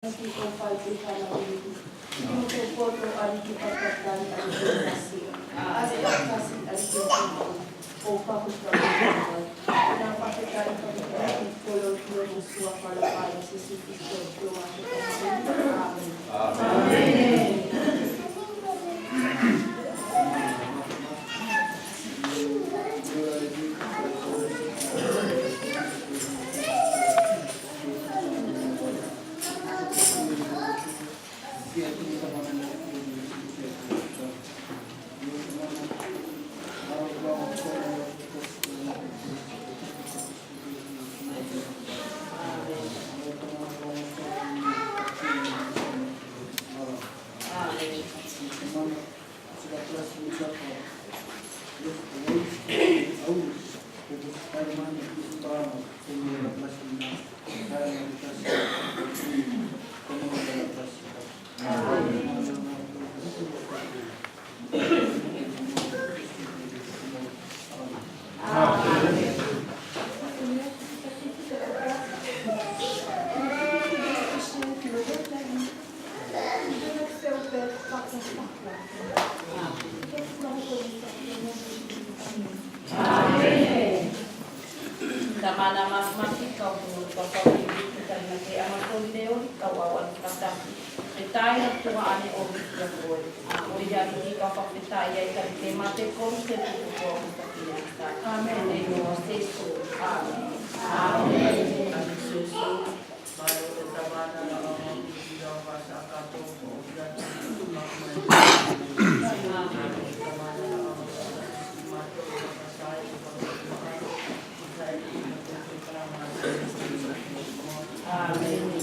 Ipagpalpitan na ulit. Pinupupoto ang ipagpagdan ang kasi. Asal kasi ang pinupupo. O pakutpagdan. Napakitan pa rin ang kulot yung muswa para si Kristo. Lumakit ang Amen. Amen.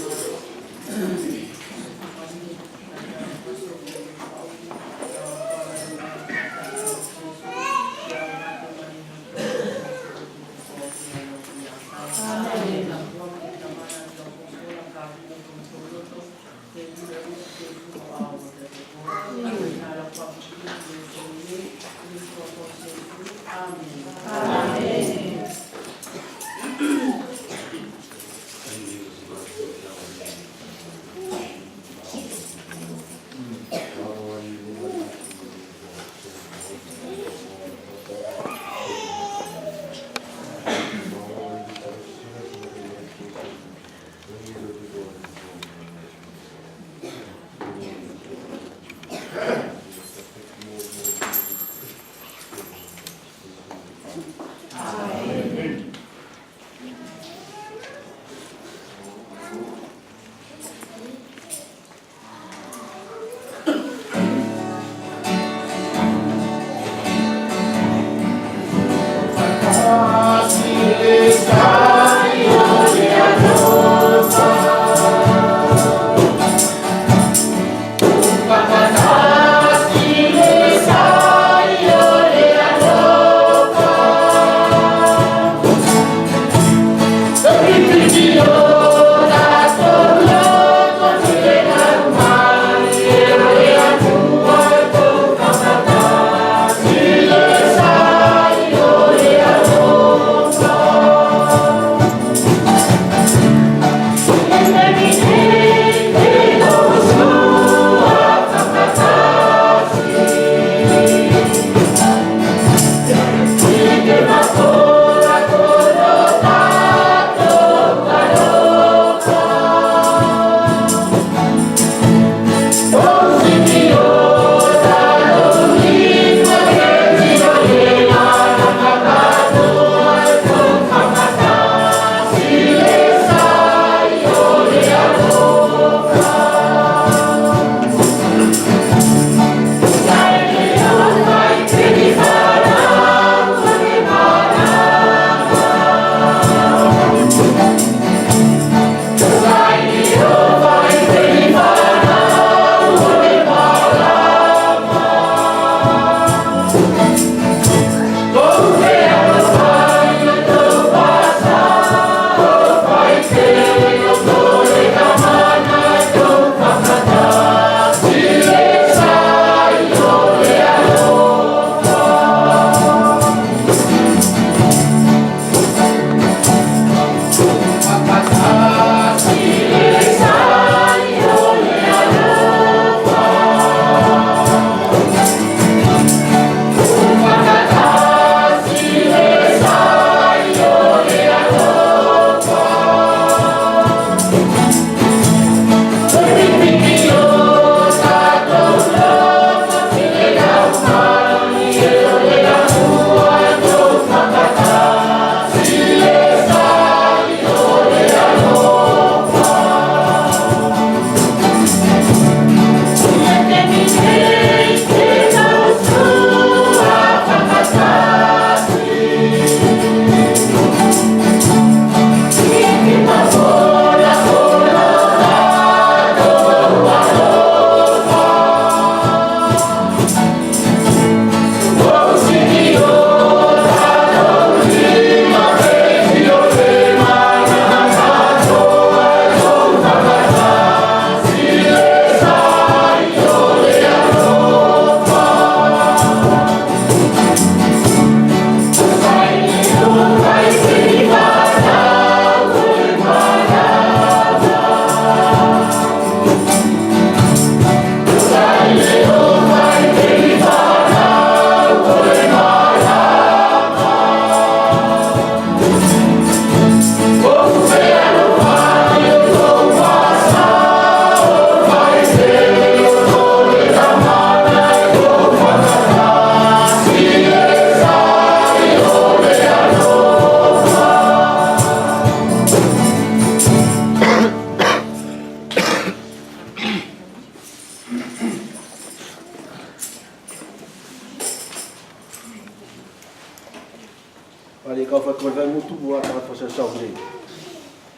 Ali kau fa ko vai mutu bua ta fa sa uri.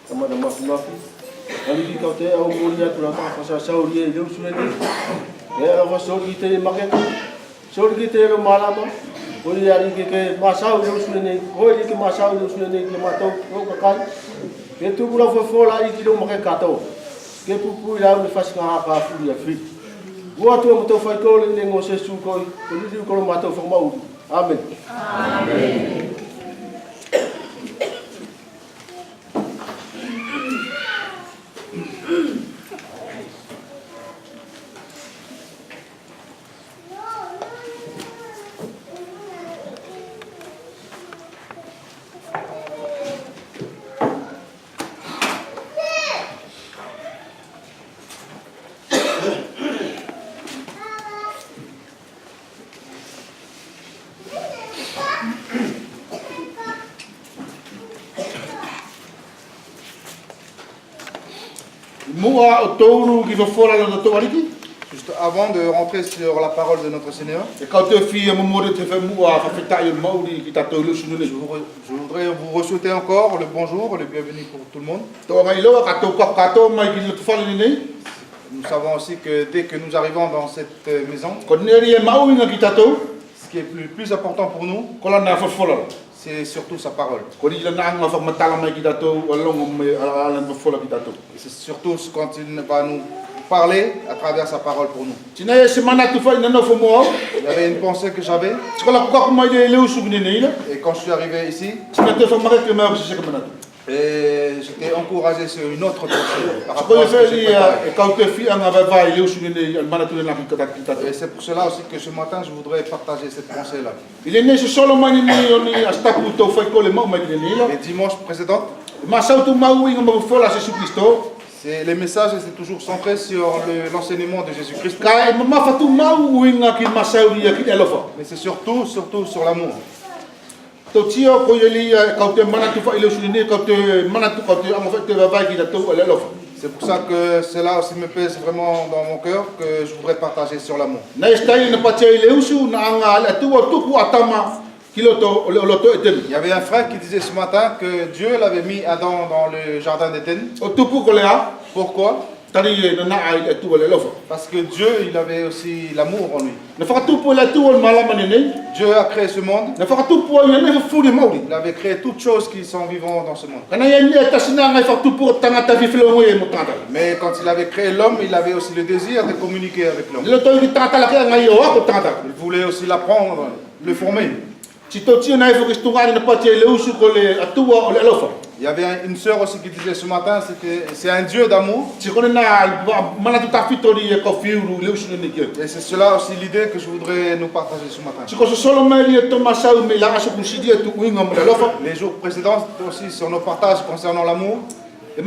Kama na mafi. Ali ki kau te au moria tu la fa sa uri e lu sune ni. E ava sori te makeka. Sori ki te ro malama. Uri ari ke masau lu sune ni. Uri ki masau lu sune ni ki matou ro ka kai. Ke tu bula fa fola i ki lo makeka to. Ke pupu ila u fa ska ka fu ya fi. Bua tu mo to fa ko le ngo se su ko. Ko ni ko matou fa mau. Amen. Amen. Juste avant de rentrer sur la parole de notre Seigneur, je voudrais vous souhaiter encore le bonjour, le bienvenu pour tout le monde. Nous savons aussi que dès que nous arrivons dans cette maison, ce qui est le plus important pour nous, c'est surtout sa parole. C'est surtout quand il va nous parler à travers sa parole pour nous. Il y avait une pensée que j'avais. Et quand je suis arrivé ici, et j'étais encouragé sur une autre pensée par rapport à ce que j'ai préparé. Et c'est pour cela aussi que ce matin je voudrais partager cette pensée-là. Les dimanches précédents, les messages étaient toujours centrés sur l'enseignement de Jésus-Christ. Mais c'est surtout sur l'amour. C'est pour ça que cela aussi me pèse vraiment dans mon cœur, que je voudrais partager sur l'amour. Il y avait un frère qui disait ce matin que Dieu l'avait mis Adam dans le jardin d'Éden. Pourquoi? Parce que Dieu, il avait aussi l'amour en lui. Dieu a créé ce monde. Il avait créé toutes choses qui sont vivantes dans ce monde. Mais quand il avait créé l'homme, il avait aussi le désir de communiquer avec l'homme. Il voulait aussi l'apprendre, le former. Il y avait une sœur aussi qui disait ce matin, c'est un Dieu d'amour. Et c'est cela aussi l'idée que je voudrais nous partager ce matin. Les jours précédents aussi sur nos partages concernant l'amour. Et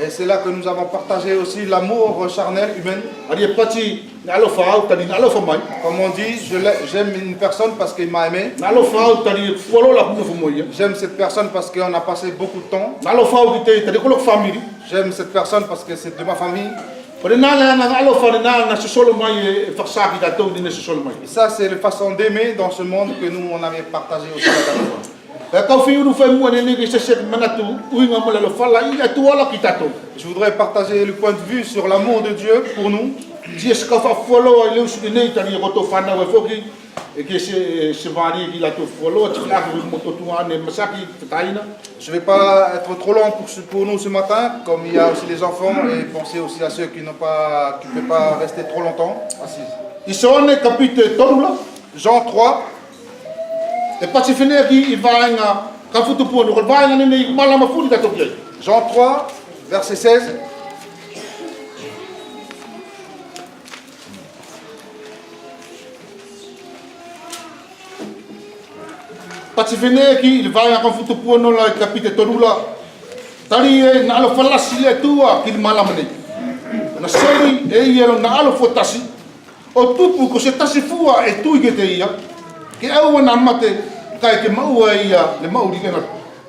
c'est là que nous avons partagé aussi l'amour charnel humain. Comme on dit, j'aime une personne parce qu'il m'a aimé. J'aime cette personne parce qu'on a passé beaucoup de temps. J'aime cette personne parce que c'est de ma famille. Et ça, c'est la façon d'aimer dans ce monde que nous, on avait partagé aussi la dernière fois. Je voudrais partager le point de vue sur l'amour de Dieu pour nous. Je ne vais pas être trop long pour nous ce matin, comme il y a aussi les enfants, et penser aussi à ceux qui ne peuvent pas rester trop longtemps assis. Jean 3. Jean 3, verset 16. il va à confuto puono la capite torula tari na alo falasi le tua ki malamane na seri e yelo na alo fotasi o tupu ko se tasi fua e tu ke te ia ke au na mate kai ke maua ia le mauri na.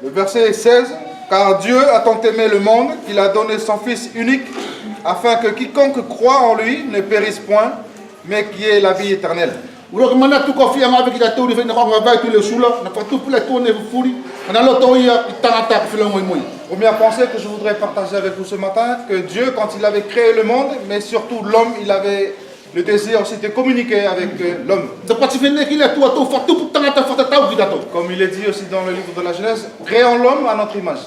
Le verset 16, car Dieu a tant aimé le monde qu'il a donné son Fils unique afin que quiconque croit en lui ne périsse point mais qui ait la vie éternelle. Uro ke mana tu kofi ang ave kita tu di fena ko vai tu le sula na fatu pula tu ne furi na lo to ia tangata ke filong moi. Première pensée que je voudrais partager avec vous ce matin, que Dieu, quand il avait créé le monde, mais surtout l'homme, il avait le désir aussi de communiquer avec l'homme. Comme il est dit aussi dans le livre de la Genèse, créons l'homme à notre image.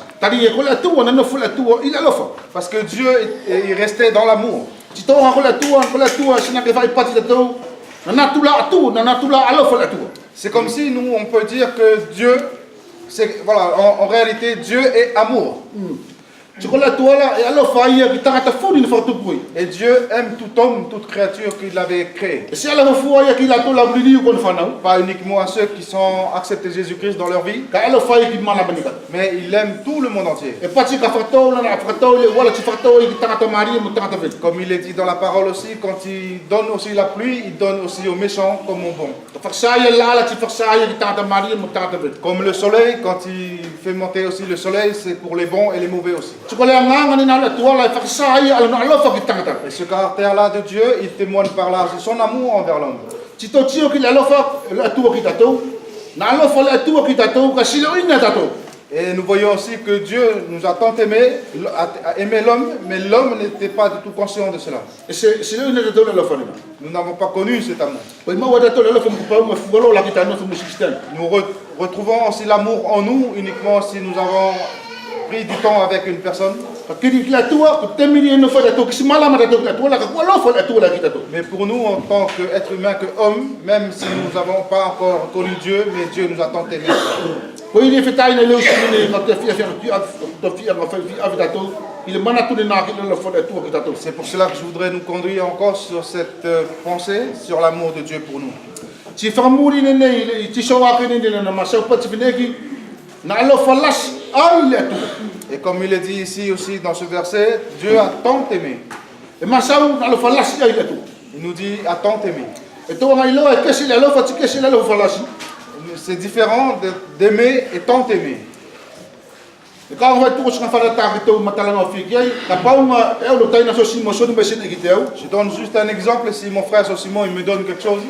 Parce que Dieu il restait dans l'amour. C'est comme si nous, on peut dire que Dieu, voilà, en réalité, Dieu est amour. Et Dieu aime tout homme, toute créature qu'il avait créée. Pas uniquement à ceux qui sont acceptés Jésus-Christ dans leur vie, mais il aime tout le monde entier. Comme il est dit dans la parole aussi, quand il donne aussi la pluie, il donne aussi aux méchants comme aux bons. Comme le soleil, quand il fait monter aussi le soleil, c'est pour les bons et les mauvais aussi. Et ce caractère-là de Dieu, il témoigne par là de son amour envers l'homme. Et nous voyons aussi que Dieu nous a tant aimé l'homme, mais l'homme n'était pas du tout conscient de cela. Nous n'avons pas connu cet amour. Nous retrouvons aussi l'amour en nous uniquement si nous avons pris du temps avec une personne. Mais pour nous, en tant qu'être humain, qu'homme, même si nous n'avons pas encore connu Dieu, mais Dieu nous a tant aimé. C'est pour cela que je voudrais nous conduire encore sur cette pensée, sur l'amour de Dieu pour nous. Et comme il est dit ici aussi dans ce verset, Dieu a tant aimé. Il nous dit a tant aimé. C'est différent d'aimer et tant aimer. Je donne juste un exemple, si mon frère Simon il me donne quelque chose,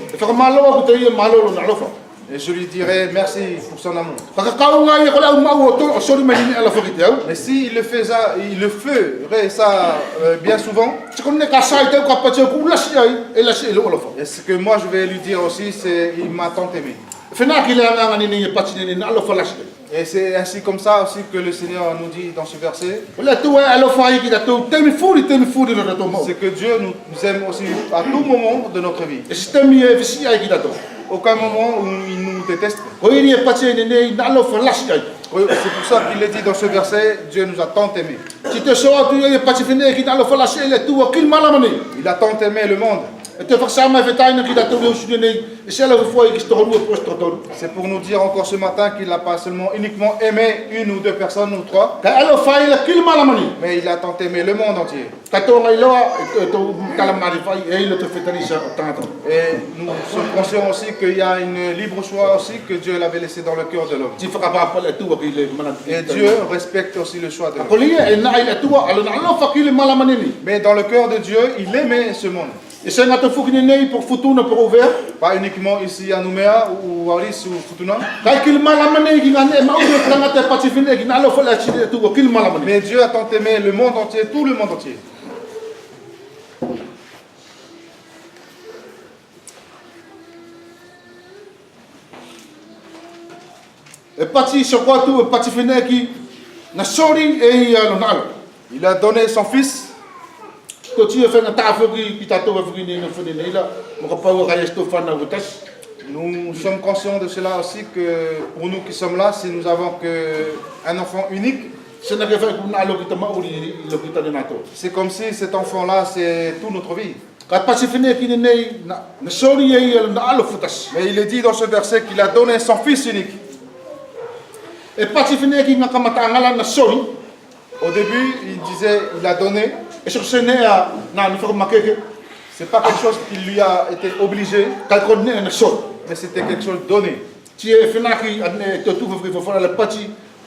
et je lui dirai merci pour son amour. Mais s'il le fait ça, il le ferait ça bien souvent, et ce que moi je vais lui dire aussi, c'est il m'a tant aimé. Et c'est ainsi comme ça aussi que le Seigneur nous dit dans ce verset, c'est que Dieu nous aime aussi à tout moment de notre vie. Aucun moment où il nous déteste. C'est pour ça qu'il est dit dans ce verset, Dieu nous a tant aimé. Il a tant aimé le monde. C'est pour nous dire encore ce matin qu'il n'a pas seulement uniquement aimé une ou deux personnes ou trois, mais il a tant aimé le monde entier. Et nous sommes conscients aussi qu'il y a une libre choix aussi que Dieu l'avait laissé dans le cœur de l'homme. Et Dieu respecte aussi le choix de l'homme. Mais dans le cœur de Dieu, il aimait ce monde. Pas uniquement ici à Nouméa ou à Aris ou Futuna. Mais Dieu a tant aimé le monde entier, tout le monde entier. Il a donné son fils. Nous sommes conscients de cela aussi, que pour nous qui sommes là, si nous avons qu'un enfant unique, c'est comme si cet enfant-là, c'est toute notre vie. Mais il est dit dans ce verset qu'il a donné son fils unique. Au début, il disait, il a donné. C'est pas quelque chose qui lui a été obligé, mais c'était quelque chose donné.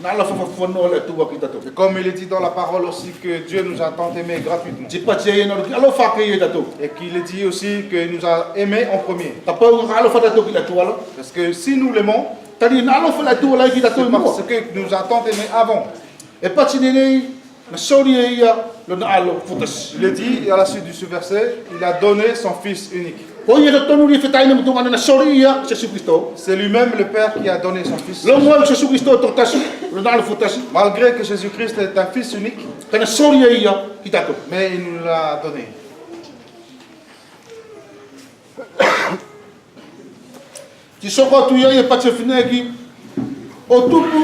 na ala fafafono le tua ki tatou. Et comme il est dit dans la parole aussi que Dieu nous a tant aimés gratuitement. Ti pati e na ki alo fa ke e tatou. Et qu'il est dit aussi qu'il nous a aimés en premier. Ta pau nga alo fa tatou ki la tua la. Parce que si nous l'aimons, Tani na alo fa la tua la ki tatou c'est mo. parce que nous a tant aimés avant. E pati nei na sori e ia lo na alo futas. Il est dit à la suite de ce verset, il a donné son Fils unique. Ko ia tonu ri fetai na mutunga na sori ia Jesus Christo. C'est lui-même le Père qui a donné son Fils. Lo mo Jesus Christo to tasu lo na alo futas. Malgré que Jésus-Christ est un Fils unique, Kana sori e ia ki tatou. mais il nous l'a donné. Ti soko tu ia e pati fineki o tupu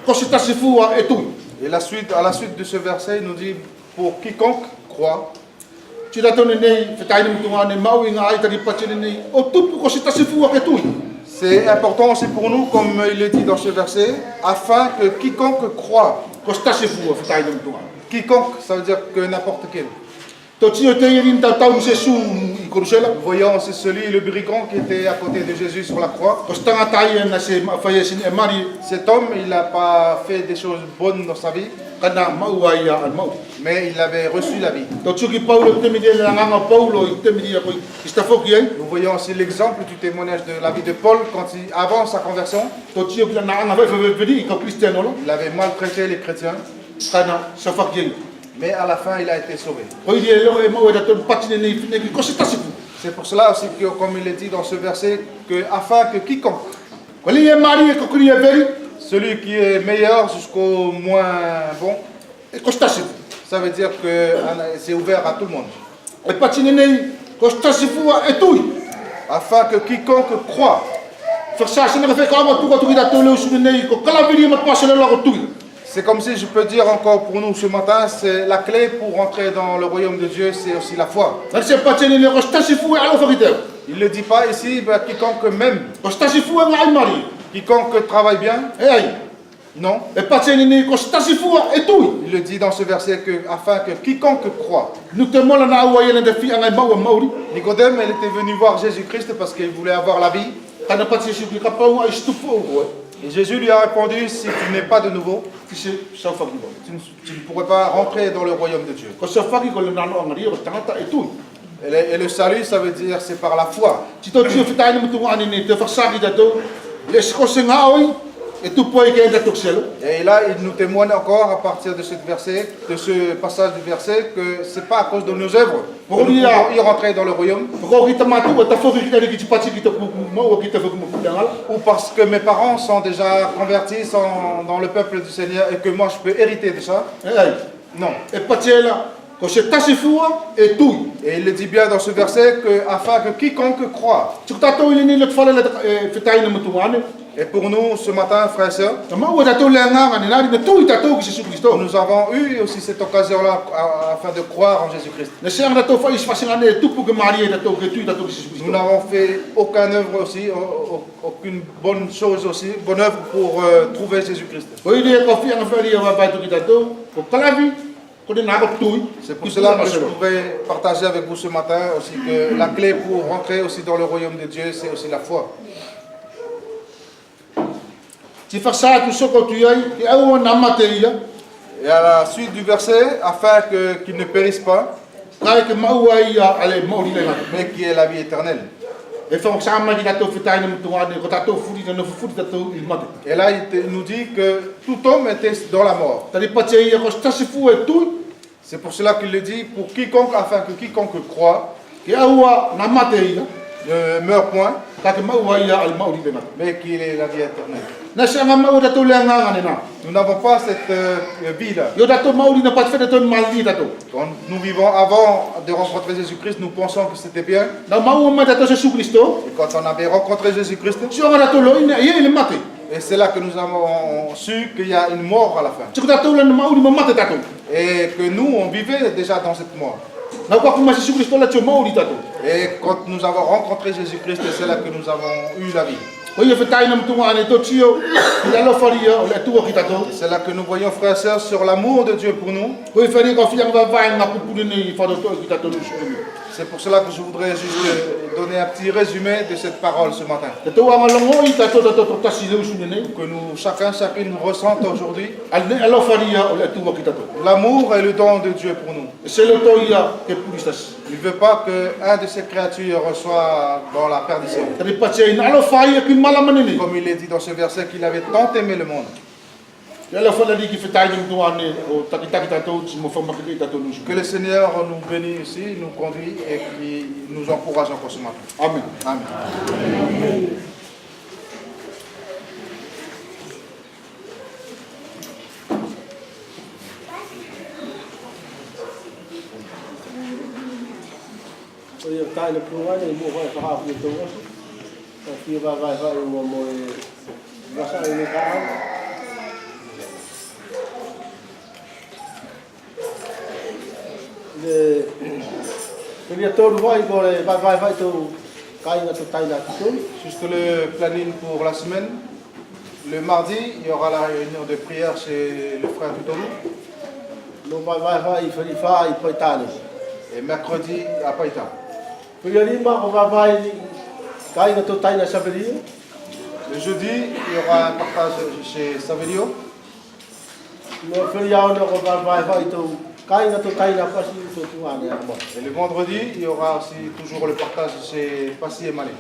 ko se tasifua e tu. Et à la suite de ce verset, il nous dit, pour quiconque croit, Ti tatou nei fetai na mutunga ne mau inga ai tari pati nei o tupu ko se tasifua e tu. c'est important aussi pour nous, comme il est dit dans ce verset, afin que quiconque croit, Ko se tasifua fetai na mutunga. quiconque, ça veut dire que n'importe quel. To tio te irin tau se su I korusela. Nous voyons aussi celui, le brigand qui était à côté de Jésus sur la croix. Ko stanga tai na se faye sin e mari Cet homme, il n'a pas fait des choses bonnes dans sa vie, kana mau ai ia al mau. mais il avait reçu la vie. To tio ki Paulo te midi la nganga Paulo I te midi ko istafoki ai. Nous voyons aussi l'exemple du témoignage de la vie de Paul quand avant sa conversion, To tio ki la nganga fa vedi ko cristiano lo. il avait maltraité les chrétiens, Kana safaki. mais à la fin, il a été sauvé. Ko I le e mau da to patine nei fineki ko se tasifu. C'est pour cela aussi que, comme il est dit dans ce verset, que afin que quiconque, Ko li e mari ko kri e veri celui qui est meilleur jusqu'au moins bon, e ko se tasifu. ça veut dire que c'est ouvert à tout le monde. E patine nei ko se tasifua e tu. Afin que quiconque croit, Fa sa se na fa ka ma tu ko tu da to le su nei ko kala veri ma pasale lo ko tu. c'est comme si je peux dire encore pour nous ce matin, c'est la clé pour entrer dans le royaume de Dieu, c'est aussi la foi. Na se patine nei ko se tasifua alo fa kiteu. Il ne le dit pas ici, mais quiconque même, Ko se tasifua nga ai mari. quiconque travaille bien, E ai. non. E patene nei ko se tasifua e tu. Il le dit dans ce verset que afin que quiconque croit. Nu te mola na awa ia na fi anga mau mauri. Nicodème, il était venu voir Jésus-Christ parce qu'il voulait avoir la vie. Kana pati se ka pau ai stufu o. Et Jésus lui a répondu, si tu n'es pas de nouveau, Ti se sa fa ki. tu ne pourrais pas rentrer dans le royaume de Dieu. Ko sa fa ki ko le nano anga rio tangata e tu. Et le salut, ça veut dire c'est par la foi. Ti to tio fitai ni mutunga ani ni te fa sa ki da to. Le sko se nga oi e tu poi ke da tokselo. Et là, il nous témoigne encore à partir de ce verset, de ce passage du verset, que c'est pas à cause de nos œuvres que nous pouvons y rentrer dans le royaume, Ko ki ta matu ta fo ki ta ki ti pati ki ta ku mo ki ta fo ku mo dangala. ou parce que mes parents sont déjà convertis, sont dans le peuple du Seigneur, et que moi je peux hériter de ça. E ai. Non. E patela ko se tasifua e tu. Et il le dit bien dans ce verset que afin que quiconque croit. Ti ta to ile ni le fala le fitai ni mutunga ani. Et pour nous, ce matin, frères et sœurs, Ta mau da to le nga ni na ni tu ta to ki Jesus Christo. nous avons eu aussi cette occasion-là afin de croire en Jésus-Christ. Na se anga to fa is fasinga ne tu pu ke mari da to ke tu da to ki Jesus Nous Christo. n'avons fait aucune œuvre aussi, aucune bonne chose aussi, bonne œuvre pour trouver Jésus-Christ. Ko ile ko fi anga fa ri wa ba to ki da to ko kalavi ko de na ko tu. C'est pour cela que je pouvais partager avec vous ce matin aussi que la clé pour rentrer aussi dans le royaume de Dieu, c'est aussi la foi. Ti fa sa tu soko tu ai ki au na materia. Et à la suite du verset, afin qu'ils ne périssent pas, Kai ke mau ai ale mo ri le nga. mais qui est la vie éternelle. E fa sa ma ki da to fitai ni mutunga ni ko ta to furi na furi da to il mate. Et là, il nous dit que tout homme était dans la mort. Ta ri pati ko stasifu e tu C'est pour cela qu'il le dit, pour quiconque, afin que quiconque croit, ki au na materia. ne meurt point, Ka ke mau ai al mau ri le nga. mais qu'il ait la vie éternelle. Na se anga mau da to le nga ni na. Nous n'avons pas cette vie-là. Yo da to mau ri na pat fa da to mal di da to. Quand nous vivons avant de rencontrer Jésus-Christ, nous pensons que c'était bien. Na mau ma da to Jesus Christo. Et quand on avait rencontré Jésus-Christ, Si on da to lo ina ye il mate. et c'est là que nous avons su qu'il y a une mort à la fin. Si ko da to le mau ri ma mate da to. Et que nous, on vivait déjà dans cette mort. Na ko kuma Jesus Christo la to mau ri da to. Et quand nous avons rencontré Jésus-Christ, c'est là que nous avons eu la vie. Ko ye fitai na mutunga ani to tio. Ya lo faria o le tu ki da to. Et c'est là que nous voyons, frères et sœurs, sur l'amour de Dieu pour nous. Ko ye fari ko fi anga va na ku pu ni fa do to ki da to. C'est pour cela que je voudrais juste donner un petit résumé de cette parole ce matin. Te tau angalongo I tatou tatou tasi leu sunene. Que nous, chacune ressentent aujourd'hui. Alne alo faria o le atu ki tatou. L'amour est le don de Dieu pour nous. Se le to ia ke pulistas. Il ne veut pas qu'un de ses créatures soit dans la perdition. Tari pace ina alo faia ki malamanene. Comme il est dit dans ce verset qu'il avait tant aimé le monde. Ela fala di ki fetai ni tuane o takitaki tatou mo fama ki tatou nu. Que le Seigneur nous bénisse ici, nous conduit et qui nous encourage encore ce matin. Amen. Amen. Ia tai na prua ni mo vai fa hafu to aso. Ta fia vai mo mo vasa ni ka. Le ia toru vai ko le vai to kai na to tai na to. Juste le planning pour la semaine. Le mardi, il y aura la réunion de prière chez le frère Tutolu. No vai fa I paitane. Et mercredi à Païta. Pia lima o vai kai na to tai na saberia. Le jeudi, il y aura un partage chez Savelio. No pia o no vai to kai na to tai na pasi to tuane amo. Et le vendredi, il y aura aussi toujours le partage chez Passy et Malé.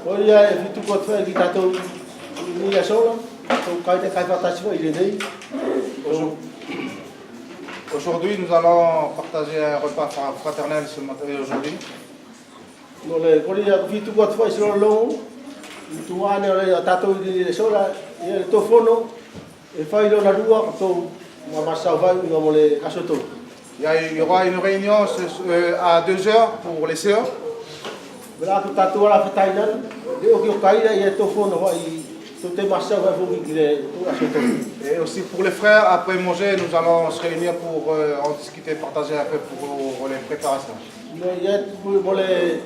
Oia e fitu ko fa ki tato ni ya sola. To kai te kai fatasi foi le nei. Aujourd'hui, nous allons partager un repas fraternel ce matin et aujourd'hui. No le kolia fitu ko fa solo lo. Tuane o tato ni sola e to fono e fai lo na rua to ma masa vai no mole kasoto. Il y aura une réunion à 2h pour les sœurs. Vera tu tato ala fataina de o ki kai e to fono vai to te masa vai fu ki le to kasoto. Et aussi pour les frères, après manger, nous allons se réunir pour en discuter, partager un peu pour les préparations. No ye mole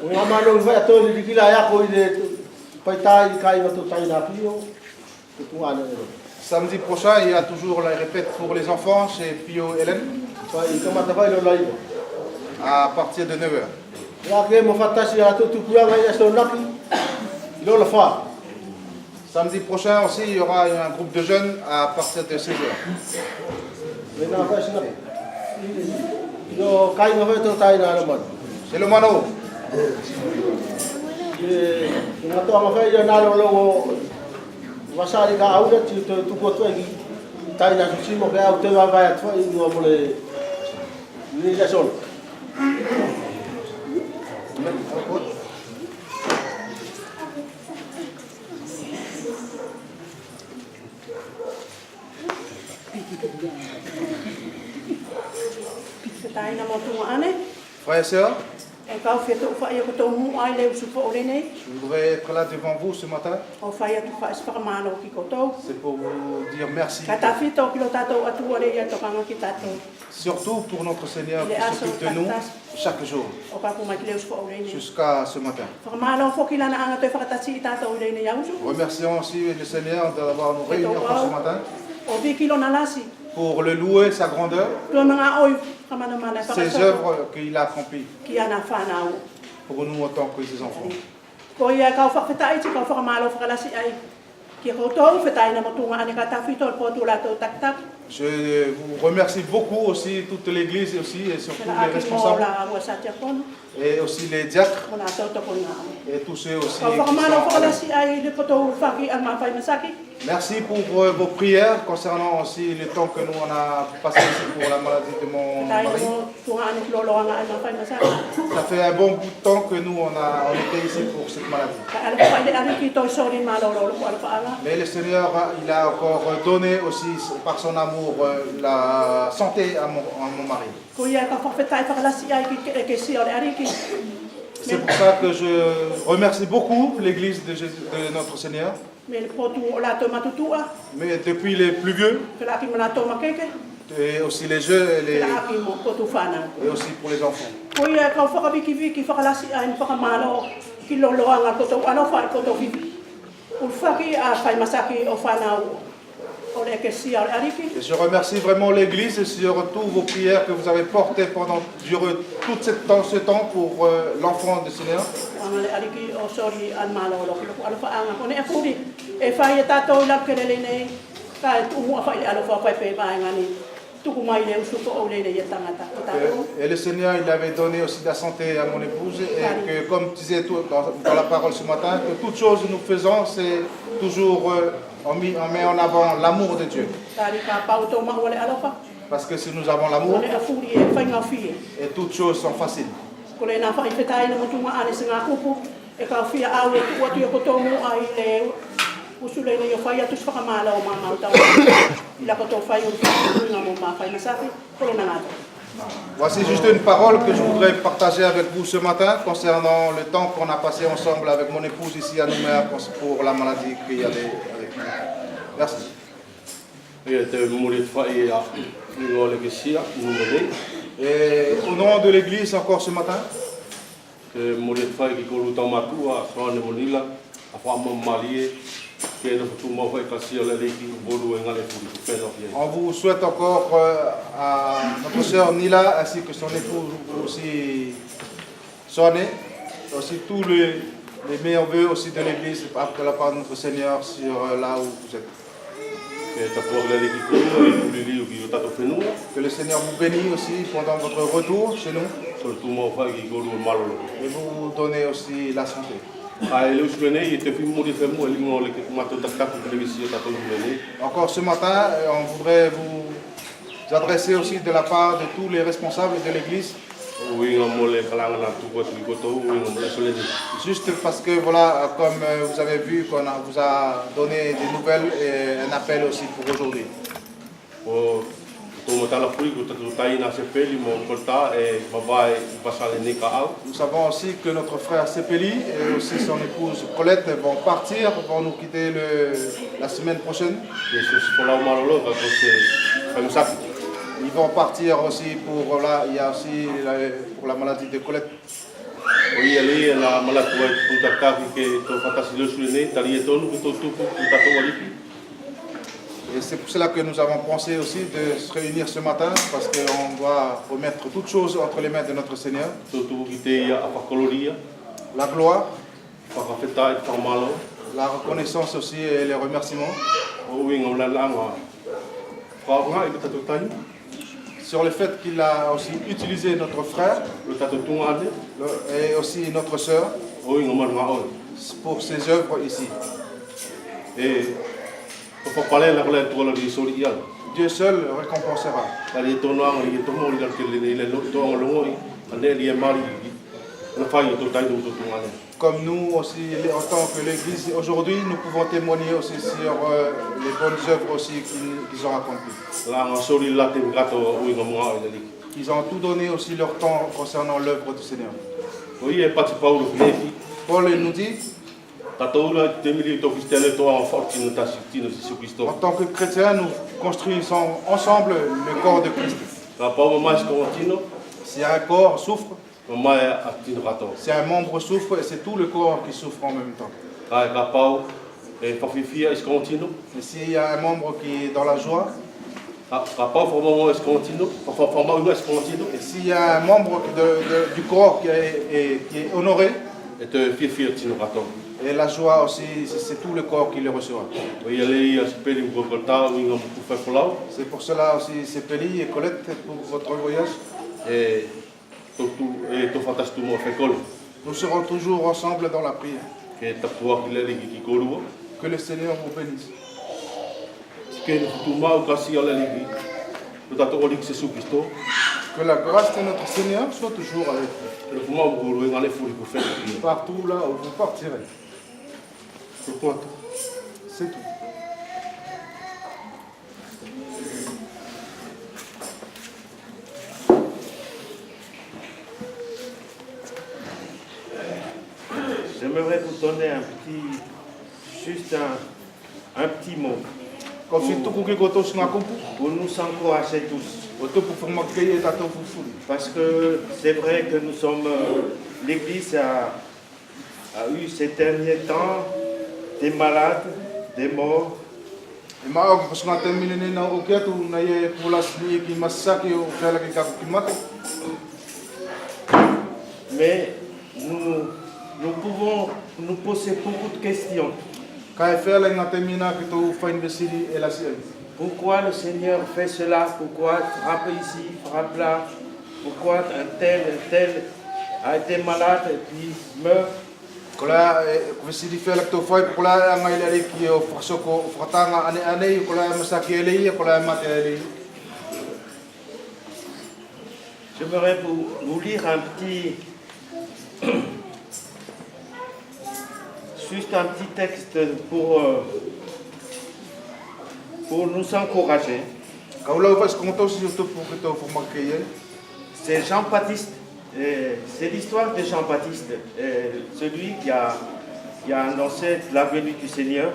o amano vai to ni ki la ya ko ile paitai kai no to tai na pio to tuane. Samedi prochain, il y a toujours la répète pour les enfants chez Pio Hélène à partir de 9h. Samedi prochain aussi, il y aura un groupe de jeunes à partir de 16h. C'est le mano. Wasari ka auda tu ko tu ai tai na tu mo ka au te vai at foi no mole ni la sol. Tai na mo tu ane. Frères et sœurs, E ka fe to fa ia ko to mu ai le su po le nei. je voudrais être là devant vous ce matin. O fa ia tu fa spa mano ki ko to. C'est pour vous dire merci. Ka ta fi to ki lo tato atu le ia to kanga ki tato. Surtout pour notre Seigneur qui s'occupe de nous chaque jour, O ka ku ma ki le su po le nei. jusqu'à ce matin. Fa mano fo ki lana anga te fa tasi tato le nei au su. Remercions aussi le Seigneur d'avoir nous réunis encore ce matin O vi ki lo na lasi. pour le louer, sa grandeur, To nga oi ka mana mana fa ses œuvres qu'il a accomplies ki ana fa na o. pour nous en tant que ses enfants. Ko ia ka fa feta i ka fa malo fa lasi ai. Ki ko to feta ina mo tunga ani ka ta fi to po tu la to tak tak. Je vous remercie beaucoup aussi, toute l'Église aussi, et surtout les responsables, et aussi les diacres, et tous ceux aussi qui sont Merci pour vos prières concernant aussi le temps que nous on a passé ici pour la maladie de mon mari. Ça fait un bon bout de temps que nous on était ici pour cette maladie. Mais le Seigneur, il a encore donné aussi par son amour la santé à mon mari. C'est pour ça que je remercie beaucoup l'Église de notre Seigneur. Mais depuis les plus vieux, et aussi les jeunes, et aussi pour les enfants. Et je remercie vraiment l'Église sur toutes vos prières que vous avez portées durant tout ce temps pour l'enfant du Seigneur. Et le Seigneur, il avait donné aussi la santé à mon épouse. Et que, comme disait dans la parole ce matin, que toutes choses que nous faisons, c'est toujours, on met en avant l'amour de Dieu. Parce que si nous avons l'amour, et toutes choses sont faciles. Voici juste une parole que je voudrais partager avec vous ce matin concernant le temps qu'on a passé ensemble avec mon épouse ici à Nouméa pour la maladie qu'il y avait avec nous. Merci. Et au nom de l'Église encore ce matin, on vous souhaite encore à notre sœur Nila ainsi que son époux aussi Soane, aussi tous les meilleurs vœux aussi de l'Église de la part de notre Seigneur sur là où vous êtes. Que le Seigneur vous bénisse aussi pendant votre retour chez nous et vous donner aussi la santé. Encore ce matin, on voudrait vous adresser aussi de la part de tous les responsables de l'Église. Juste parce que voilà, comme vous avez vu, qu'on vous a donné des nouvelles et un appel aussi pour aujourd'hui. Nous savons aussi que notre frère Sepeli et aussi son épouse Colette vont partir, vont nous quitter la semaine prochaine. Ils vont partir aussi pour là, il y a aussi pour la maladie de Colette. Et c'est pour cela que nous avons pensé aussi de se réunir ce matin, parce qu'on doit remettre toutes choses entre les mains de notre Seigneur. La gloire, la reconnaissance aussi et les remerciements. Sur le fait qu'il a aussi utilisé notre frère et aussi notre sœur pour ses œuvres ici. Dieu seul récompensera. Comme nous aussi, en tant que l'Église, aujourd'hui, nous pouvons témoigner aussi sur les bonnes œuvres aussi qu'ils ont accomplies. Ils ont tout donné aussi leur temps concernant l'œuvre du Seigneur. Paul nous dit, en tant que chrétiens, nous construisons ensemble le corps de Christ. Si un corps souffre, si un membre souffre, et c'est tout le corps qui souffre en même temps. Et s'il y a un membre qui est dans la joie, et s'il y a un membre du corps qui est honoré, et la joie aussi, c'est tout le corps qui le reçoit. C'est pour cela aussi, Sepeli et Colette, pour votre voyage. Nous serons toujours ensemble dans la prière. Que le Seigneur vous bénisse. Que la grâce de notre Seigneur soit toujours avec vous. Partout là où vous partirez. C'est tout. J'aimerais vous donner juste un petit mot pour nous encourager tous. Parce que c'est vrai que nous sommes, l'Église a eu ces derniers temps des malades, des morts, Ma o ko ngata mine ne na o kia tu na ye pulas ni ki masaki o fela ki ka ki mate. Mais nous pouvons nous poser beaucoup de questions. Ka fela ngata mina ki tu fain de siri elasi. Pourquoi le Seigneur fait cela? Pourquoi frappe ici, frappe là? Pourquoi un tel a été malade et puis meurt? Kola ko siri fela to fai kola ngai le ki o fasoko fatanga ane kola masaki ele kola mate ele. J'aimerais vous lire juste un petit texte pour nous encourager. C'est Jean-Baptiste, c'est l'histoire de Jean-Baptiste, celui qui a annoncé la venue du Seigneur.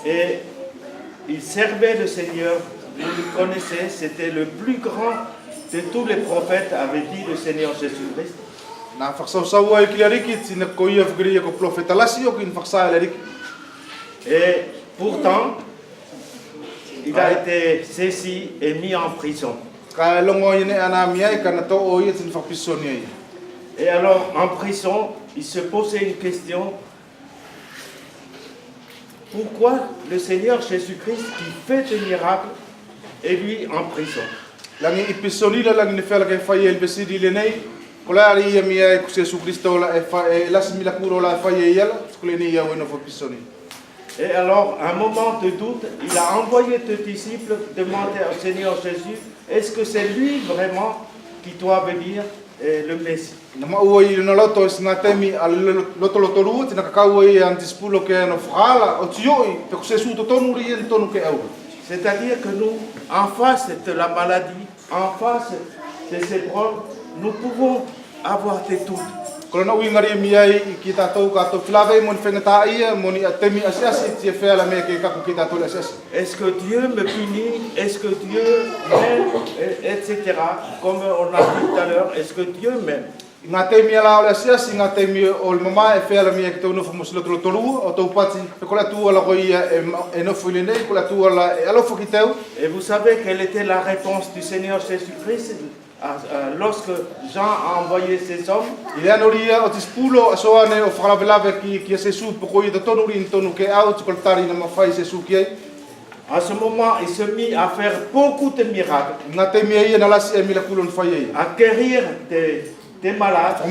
Et il servait le Seigneur, vous le connaissez, c'était le plus grand de tous les prophètes, avait dit le Seigneur Jésus-Christ. Et pourtant, il a été saisi et mis en prison. Et alors, en prison, il se posait une question. Pourquoi le Seigneur Jésus-Christ qui fait des miracles est lui en prison? Et alors, à un moment de doute, il a envoyé deux disciples demander au Seigneur Jésus, est-ce que c'est lui vraiment qui doit venir, le Messie? C'est-à-dire que nous, en face de la maladie, en face de ces épreuves, nous pouvons avoir des doutes. Est-ce que Dieu me punit? Est-ce que Dieu m'aime? Etc. Comme on a dit tout à l'heure, est-ce que Dieu m'aime? Et vous savez quelle était la réponse du Seigneur Jésus-Christ lorsque Jean a envoyé ses hommes? À ce moment, il se mit à faire beaucoup de miracles, à guérir des malades,